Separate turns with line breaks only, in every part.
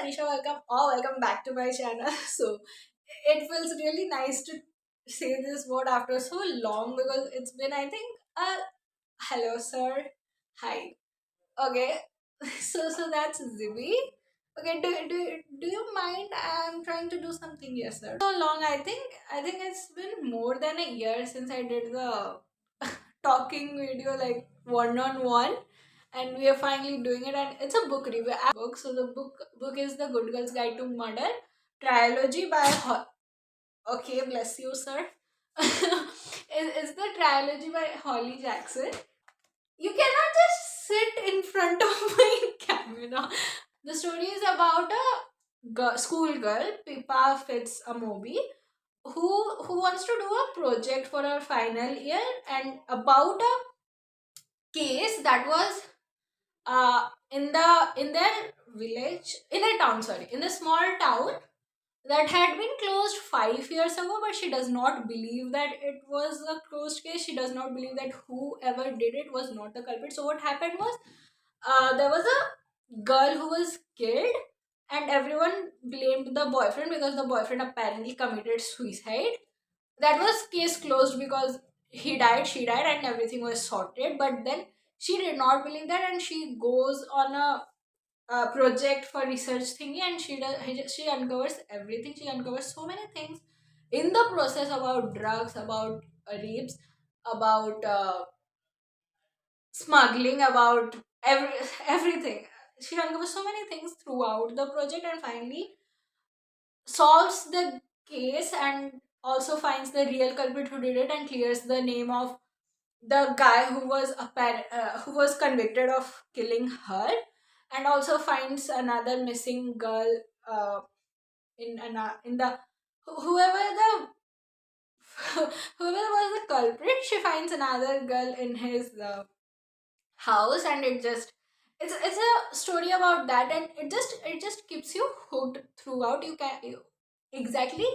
Anisha, welcome back to my channel. So it feels really nice to say this word after so long because it's been, I think, hello, sir. Hi. Okay. So that's Zibi. Okay, do you mind? I'm trying to do something. Yes, sir. So long. I think it's been more than a year since I did the talking video, like one on one, and we are finally doing it. And it's a book review book. So the book is The Good Girl's Guide to Murder, Trilogy by okay, bless you, sir. It's the trilogy by Holly Jackson. You cannot just sit in front of my camera. The story is about a school girl, Pippa Fitz-Amobi, who wants to do a project for her final year and about a case that was in their village, in their town, sorry, in a small town that had been closed 5 years ago, but she does not believe that it was a closed case. She does not believe that whoever did it was not the culprit. So what happened was, there was a girl who was killed, and everyone blamed the boyfriend because the boyfriend apparently committed suicide. That was case closed because he died, she died, and everything was sorted. But then she did not believe that, and she goes on a project for research thingy, and she uncovers everything. She uncovers so many things in the process about drugs, about rapes, about smuggling, about everything. She uncovers so many things throughout the project, and finally solves the case, and also finds the real culprit who did it, and clears the name of the guy who was convicted of killing her, and also finds another missing girl, uh, in the whoever the whoever was the culprit. She finds another girl in his house, and it's a story about that, and it just keeps you hooked throughout. Exactly,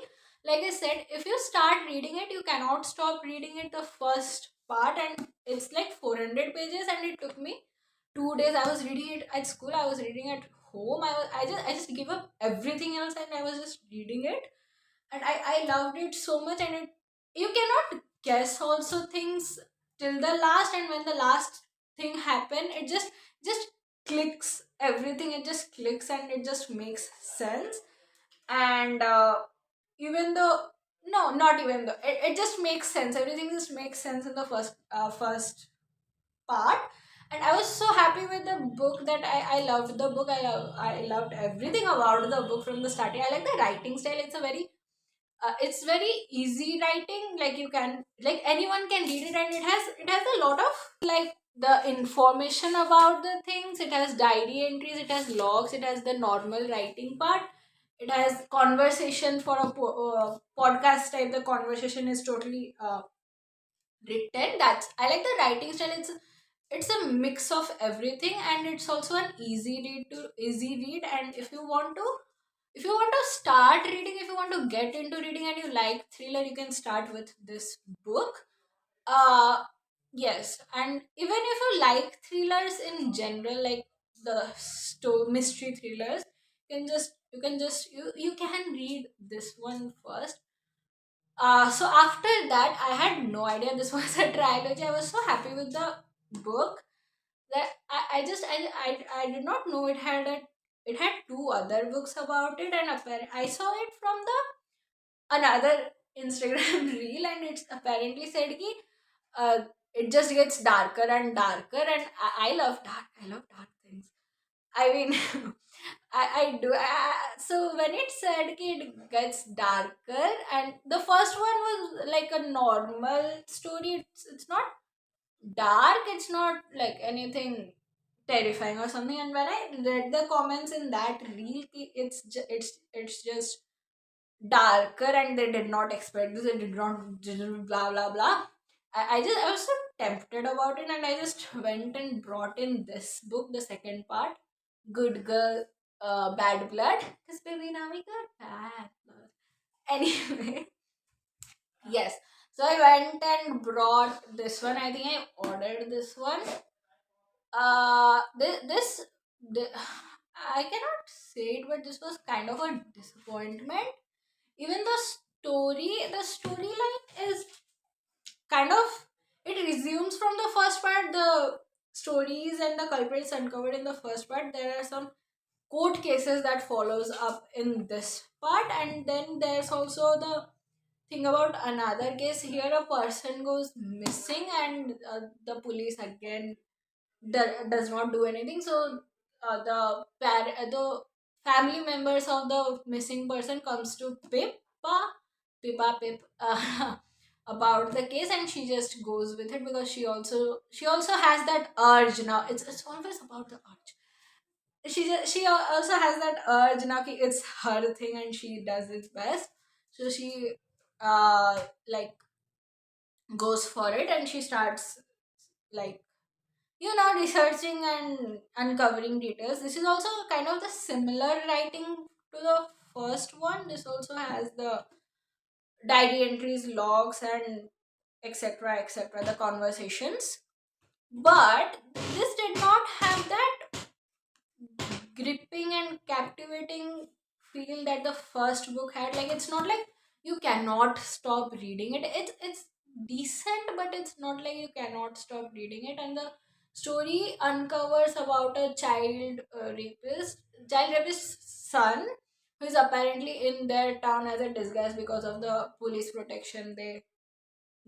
like I said, if you start reading it, you cannot stop reading it. The first part, and it's like 400 pages, and it took me 2 days. I was reading it at school, I was reading at home. I just gave up everything else, and I was just reading it, and I loved it so much. And you cannot guess also things till the last, and when the last thing happen, it just clicks. Everything, it just clicks, and it just makes sense. And even though, no, not even though, it just makes sense. Everything just makes sense in the first part. And I was so happy with the book that I loved the book. I loved everything about the book from the starting. I like the writing style. It's very easy writing. Like, you can, like, anyone can read it, and it has a lot of, like, the information about the things. It has diary entries, it has logs, it has the normal writing part, it has conversation for a podcast type. The conversation is totally written. That's, I like the writing style. It's a mix of everything, and it's also an easy read. And if you want to start reading, if you want to get into reading, and you like thriller, you can start with this book. Yes, and even if you like thrillers in general, like the mystery thrillers, you can read this one first. So after that, I had no idea this was a trilogy. I was so happy with the book that I did not know it had two other books about it. And I saw it from the another Instagram reel, and it's apparently said ki, uh, it just gets darker and darker. And I love dark things. I mean, I do. So when it said ki it gets darker, and the first one was like a normal story. It's not dark. It's not like anything terrifying or something. And when I read the comments in that reel, it's just darker, and they did not expect this. They didn't blah blah blah. I was so tempted about it, and I just went and brought in this book, the second part, Good Girl, Bad Blood. Because baby, now we got bad blood. Anyway, yes. So I went and brought this one. I think I ordered this one. This I cannot say it, but this was kind of a disappointment. Even the storyline is kind of, it resumes from the first part. The stories and the culprits uncovered in the first part. There are some court cases that follows up in this part, and then there's also the thing about another case. Here a person goes missing, and the police again does not do anything. So the family members of the missing person comes to Pip about the case, and she just goes with it because she also has that urge now. It's always about the urge. She also has that urge now ki it's her thing and she does its best. So she like goes for it, and she starts like researching and uncovering details. This is also kind of the similar writing to the first one. This also has the diary entries, logs, and etc etc, the conversations. But this did not have that gripping and captivating feel that the first book had. Like, it's not like you cannot stop reading it. It's decent, but it's not like you cannot stop reading it. And the story uncovers about a child rapist's son, who is apparently in their town as a disguise because of the police protection they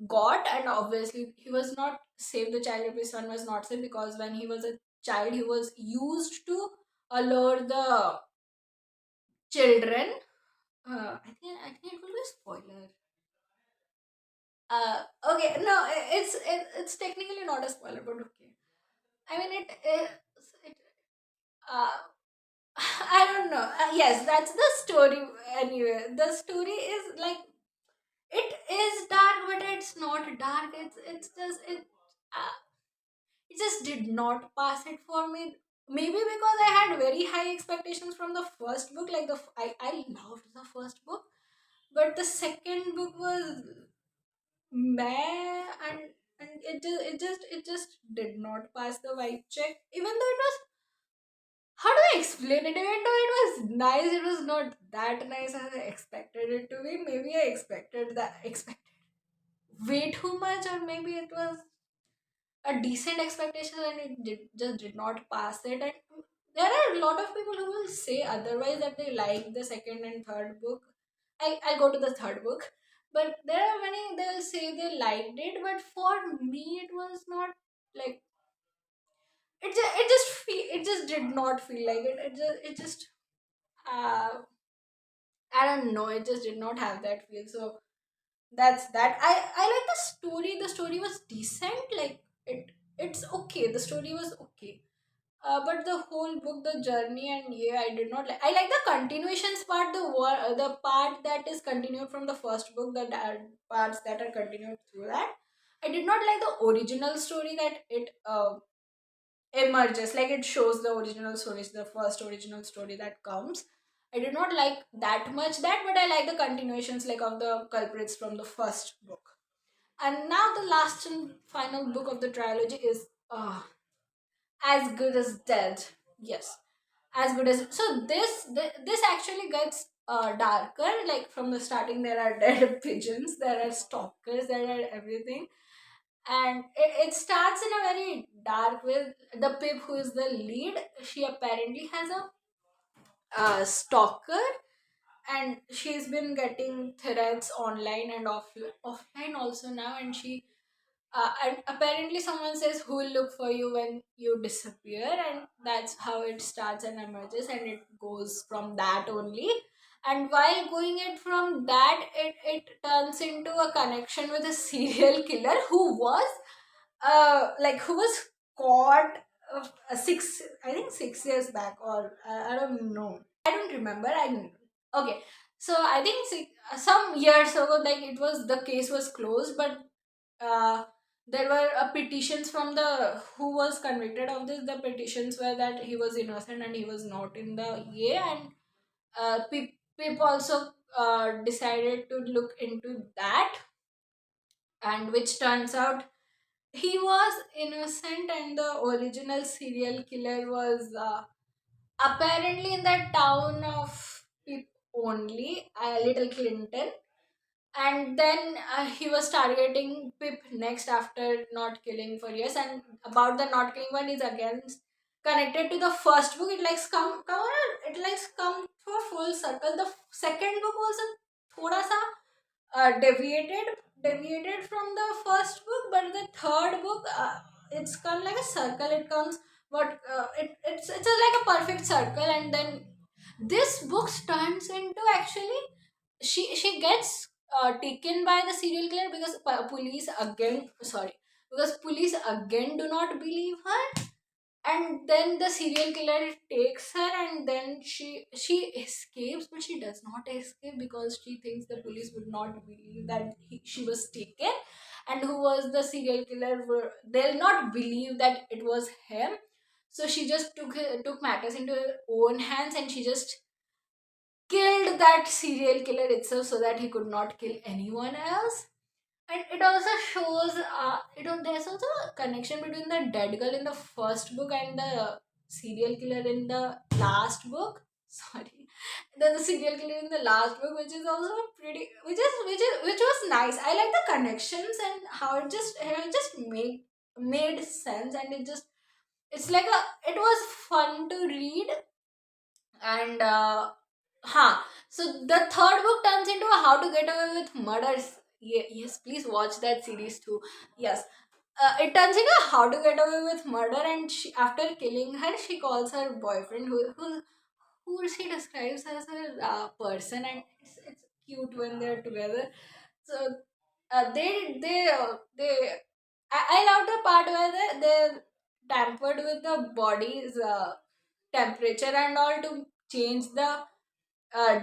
got. And obviously he was not safe. The child rapist son was not safe because when he was a child, he was used to allure the children. I think it will be a spoiler. Okay, no, it's technically not a spoiler, but okay. I mean, it I don't know. Yes, that's the story. Anyway, the story is like, it is dark, but it's not dark. It just did not pass it for me. Maybe because I had very high expectations from the first book. Like I loved the first book, but the second book was meh, and it just did not pass the vibe check. Even though it was, how do I explain it? Even though it was nice, it was not that nice as I expected it to be. Maybe I expected way too much, or maybe it was a decent expectation and just did not pass it. And there are a lot of people who will say otherwise, that they like the second and third book. I'll go to the third book, but there are many, they'll say they liked it, but for me it was not like, it just did not feel like it. It just uh, I don't know, it just did not have that feel. So that's that. I like the story. The story was decent. Like, it's okay. The story was okay. But the whole book, the journey, and yeah, I did not like. I like the continuations part, the part that is continued from the first book, the parts that are continued through that. I did not like the original story that it emerges, like it shows the original stories, the first original story that comes. I did not like that much that, but I like the continuations, like of the culprits from the first book. And now the last and final book of the trilogy is As Good as Dead. Yes, As Good as. So this actually gets darker. Like, from the starting, there are dead pigeons, there are stalkers, there are everything. And it starts in a very dark way. The Pip, who is the lead, she apparently has a stalker, and she's been getting threats online and offline also now. And apparently someone says, who will look for you when you disappear, and that's how it starts and emerges, and it goes from that only. And while going it from that, it turns into a connection with a serial killer who was who was caught six, I think 6 years back, or I don't know, I don't remember. Okay, so I think some years ago, like, it was, the case was closed, but there were petitions from the who was convicted of this. The petitions were that he was innocent and he was not in the and Pip also decided to look into that, and which turns out he was innocent, and the original serial killer was apparently in that town of only Little Clinton, and then he was targeting Pip next after not killing for years. And about the not killing one is again connected to the first book. It likes come on, it likes come to a full circle. The second book was a thoda sa deviated from the first book, but the third book, it's come like a circle. It comes, but it's like a perfect circle. And then this book turns into, actually, she gets taken by the serial killer because police again, sorry, because police again do not believe her. And then the serial killer takes her, and then she escapes, but she does not escape because she thinks the police would not believe that she was taken. And who was the serial killer, they'll not believe that it was him. So she just took matters into her own hands, and she just killed that serial killer itself so that he could not kill anyone else. And it also shows, there's also a connection between the dead girl in the first book and the serial killer in the last book. Sorry, the serial killer in the last book, which is also pretty, which was nice. I like the connections and how it just made sense, and it's like it was fun to read. And so the third book turns into a how to get away with murders. Yes, please watch that series too. Yes, it turns into a how to get away with murder, and after killing her, she calls her boyfriend, who she describes as a person, and it's cute when they're together. So they I love the part where they tampered with the body's temperature and all to change the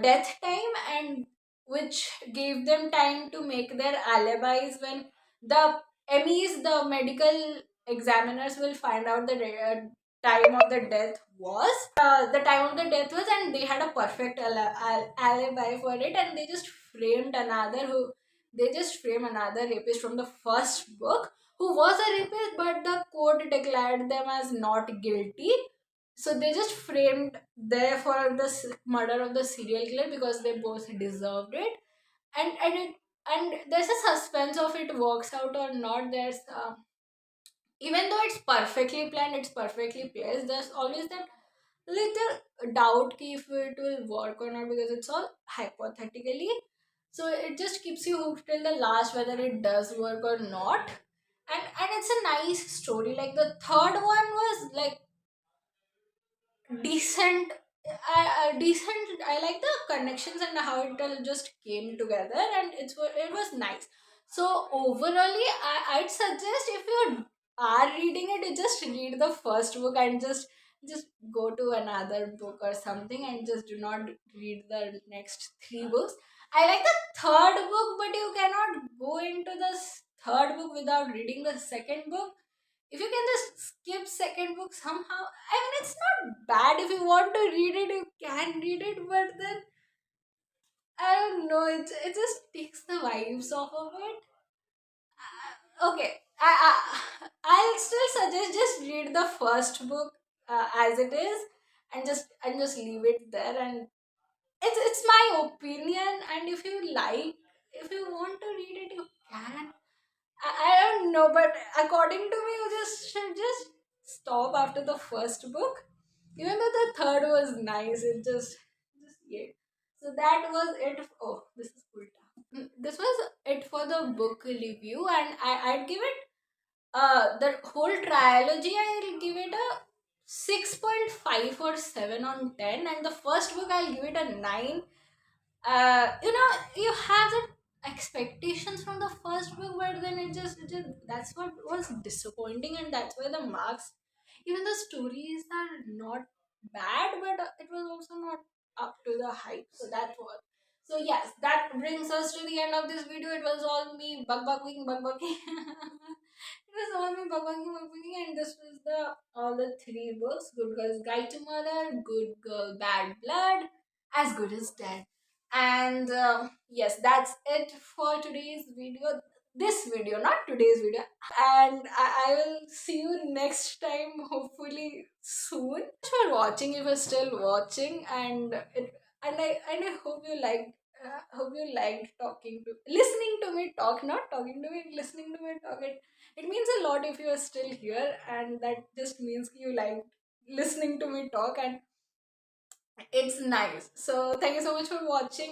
death time, and which gave them time to make their alibis when the the medical examiners, will find out the time of the death was. The time of the death was, and they had a perfect alibi for it, and they just frame another rapist from the first book who was a rapist, but the court declared them as not guilty. So they just framed there for the murder of the serial killer because they both deserved it. And there's a suspense of it works out or not. There's even though it's perfectly planned, it's perfectly placed, there's always that little doubt ki if it will work or not, because it's all hypothetically. So it just keeps you hooked till the last whether it does work or not. And it's a nice story. Like the third one was like decent. Decent. I like the connections and how it all just came together, and it was nice. So overally, I'd suggest, if you are reading it, you just read the first book and just go to another book or something, and just do not read the next three books. I like the third book, but you cannot go into the third book without reading the second book. If you can just skip second book somehow, I mean, it's not bad. If you want to read it, you can read it, but then I don't know, it just takes the vibes off of it. Okay, I'll still suggest just read the first book as it is, and just leave it there. And it's my opinion, and if you want to read it, you can. I don't know, but according to me, you just should just stop after the first book. Even though the third was nice, just yeah. So that was it. Oh, this is cool. This was it for the book review, and I'd give it the whole trilogy. I'll give it a 6.5 or 7 on 10, and the first book I'll give it a 9. You have the expectations from the first book, but then it just that's what was disappointing, and that's why the marks, even the stories are not bad, but it was also not up to the hype. So that was, so yes, that brings us to the end of this video. It was all me bug bugging it was all me bug bugging, and this was the all the three books: Good Girl's Guide to Murder, Good Girl Bad Blood, As Good as Dead. And yes, that's it for today's video. this video, not today's video. And I will see you next time, hopefully soon. Thanks for watching if you're still watching, and I hope you liked. Hope you liked listening to me talk, not talking to me, listening to me talk. It means a lot if you are still here, and that just means you like listening to me talk, and it's nice. So thank you so much for watching.